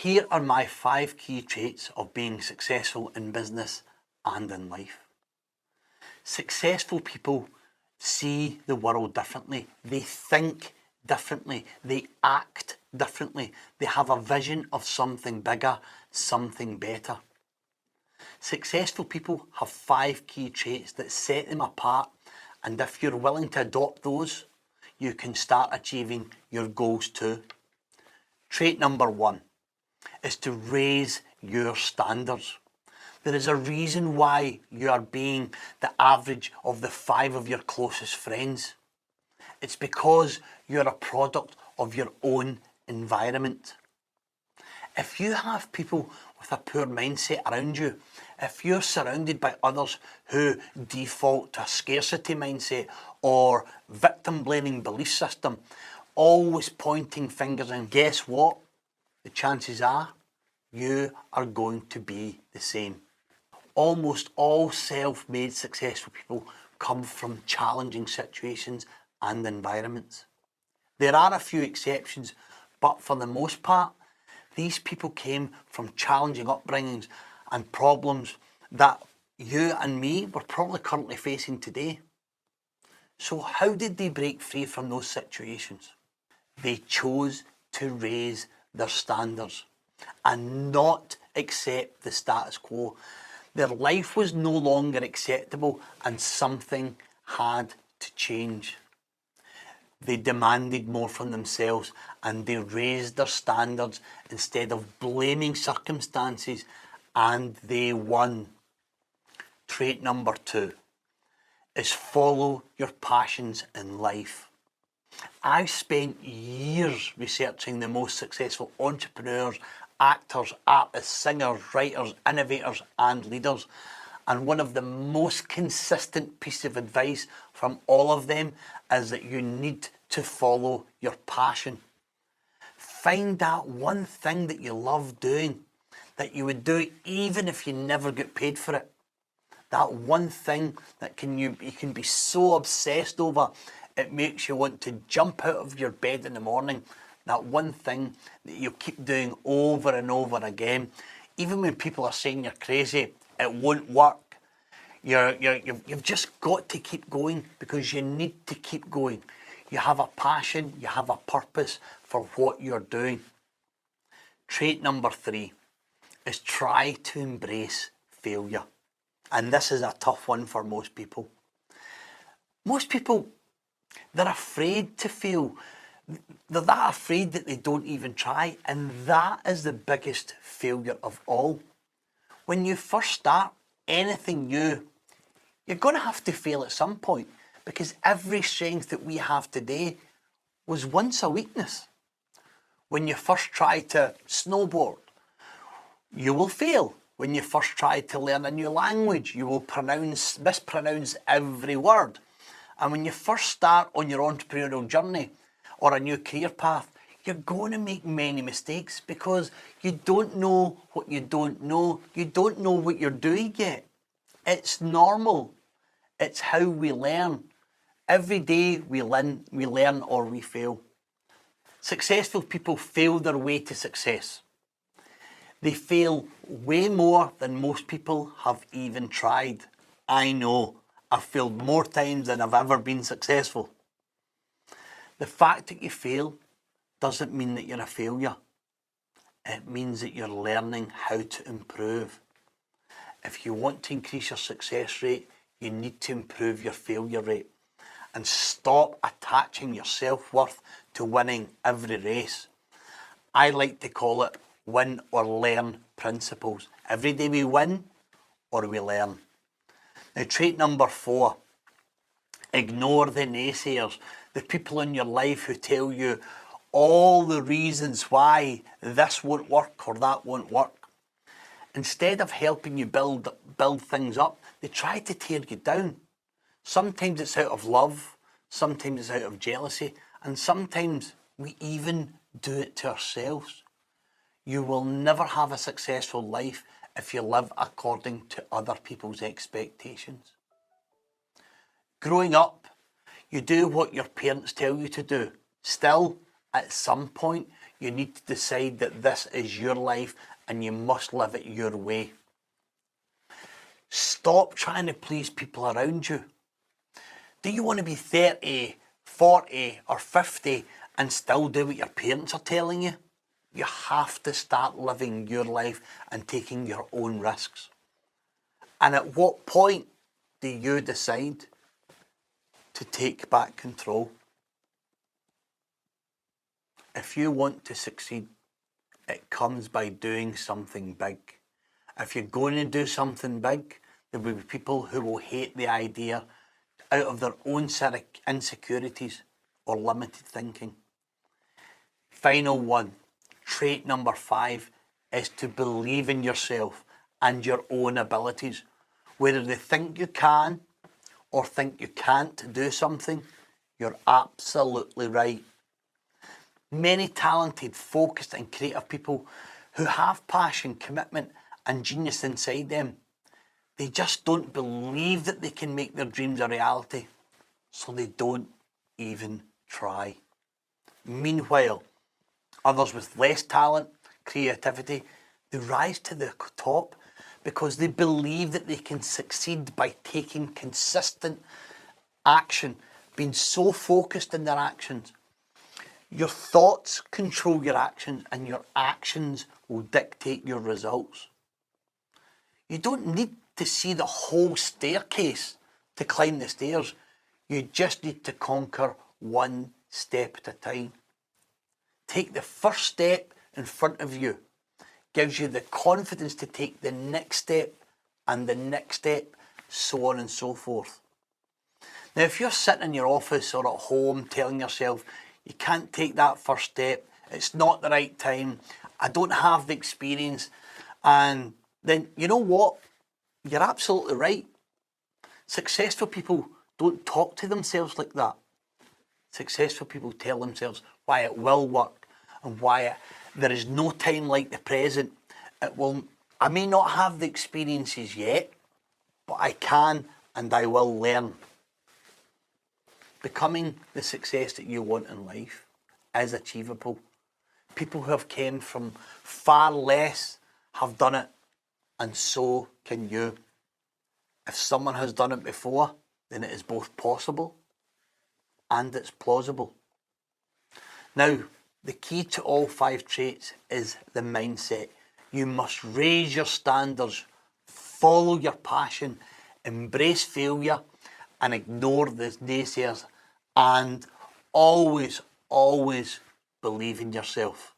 Here are my 5 key traits of being successful in business and in life. Successful people see the world differently. They think differently. They act differently. They have a vision of something bigger, something better. Successful people have 5 key traits that set them apart, and if you're willing to adopt those, you can start achieving your goals too. Trait number 1 is to raise your standards. There is a reason why you are being the average of the 5 of your closest friends. It's because you're a product of your own environment. If you have people with a poor mindset around you, if you're surrounded by others who default to a scarcity mindset or victim blaming belief system, always pointing fingers, and guess what? The chances are you are going to be the same. Almost all self-made successful people come from challenging situations and environments. There are a few exceptions, but for the most part, these people came from challenging upbringings and problems that you and me were probably currently facing today. So how did they break free from those situations? They chose to raise their standards and not accept the status quo. Their life was no longer acceptable and something had to change. They demanded more from themselves and they raised their standards instead of blaming circumstances, and they won. Trait number 2 is follow your passions in life. I've spent years researching the most successful entrepreneurs, actors, artists, singers, writers, innovators and leaders. And one of the most consistent pieces of advice from all of them is that you need to follow your passion. Find that one thing that you love doing, that you would do even if you never get paid for it. That one thing that you can be so obsessed over, it makes you want to jump out of your bed in the morning. That one thing that you keep doing over and over again. Even when people are saying you're crazy, it won't work. You've just got to keep going because you need to keep going. You have a passion, you have a purpose for what you're doing. Trait number 3 is try to embrace failure. And this is a tough one for most people. Most people, they're afraid to fail. They're that afraid that they don't even try, and that is the biggest failure of all. When you first start anything new, you're going to have to fail at some point, because every strength that we have today was once a weakness. When you first try to snowboard, you will fail. When you first try to learn a new language, you will mispronounce every word. And when you first start on your entrepreneurial journey or a new career path, you're going to make many mistakes because you don't know what you don't know. You don't know what you're doing yet. It's normal. It's how we learn. Every day we learn or we fail. Successful people fail their way to success. They fail way more than most people have even tried. I know, I've failed more times than I've ever been successful. The fact that you fail doesn't mean that you're a failure. It means that you're learning how to improve. If you want to increase your success rate, you need to improve your failure rate and stop attaching your self-worth to winning every race. I like to call it win or learn principles. Every day we win or we learn. Now, trait number 4, ignore the naysayers, the people in your life who tell you all the reasons why this won't work or that won't work. Instead of helping you build things up, they try to tear you down. Sometimes it's out of love, sometimes it's out of jealousy, and sometimes we even do it to ourselves. You will never have a successful life if you live according to other people's expectations. Growing up, you do what your parents tell you to do. Still, At some point, you need to decide that this is your life and you must live it your way. Stop trying to please people around you. Do you want to be 30, 40 or 50 and still do what your parents are telling you? You have to start living your life and taking your own risks. And at what point do you decide to take back control? If you want to succeed, it comes by doing something big. If you're going to do something big, there will be people who will hate the idea out of their own set of insecurities or limited thinking. Final one, trait number 5, is to believe in yourself and your own abilities. Whether they think you can or think you can't do something, you're absolutely right. Many talented, focused and creative people who have passion, commitment and genius inside them, they just don't believe that they can make their dreams a reality, so they don't even try. Meanwhile, others with less talent, creativity, they rise to the top because they believe that they can succeed by taking consistent action, being so focused in their actions. Your thoughts control your actions and your actions will dictate your results. You don't need to see the whole staircase to climb the stairs. You just need to conquer one step at a time. Take the first step in front of you. Gives you the confidence to take the next step and the next step, so on and so forth. Now, if you're sitting in your office or at home telling yourself, you can't take that first step, it's not the right time, I don't have the experience, and then you know what? You're absolutely right. Successful people don't talk to themselves like that. Successful people tell themselves why it will work and why there is no time like the present. I may not have the experiences yet, but I can and I will learn. Becoming the success that you want in life is achievable. People who have came from far less have done it, and so can you. If someone has done it before, then it is both possible and it's plausible. Now, the key to all 5 traits is the mindset. You must raise your standards, follow your passion, embrace failure and ignore the naysayers, and always, always believe in yourself.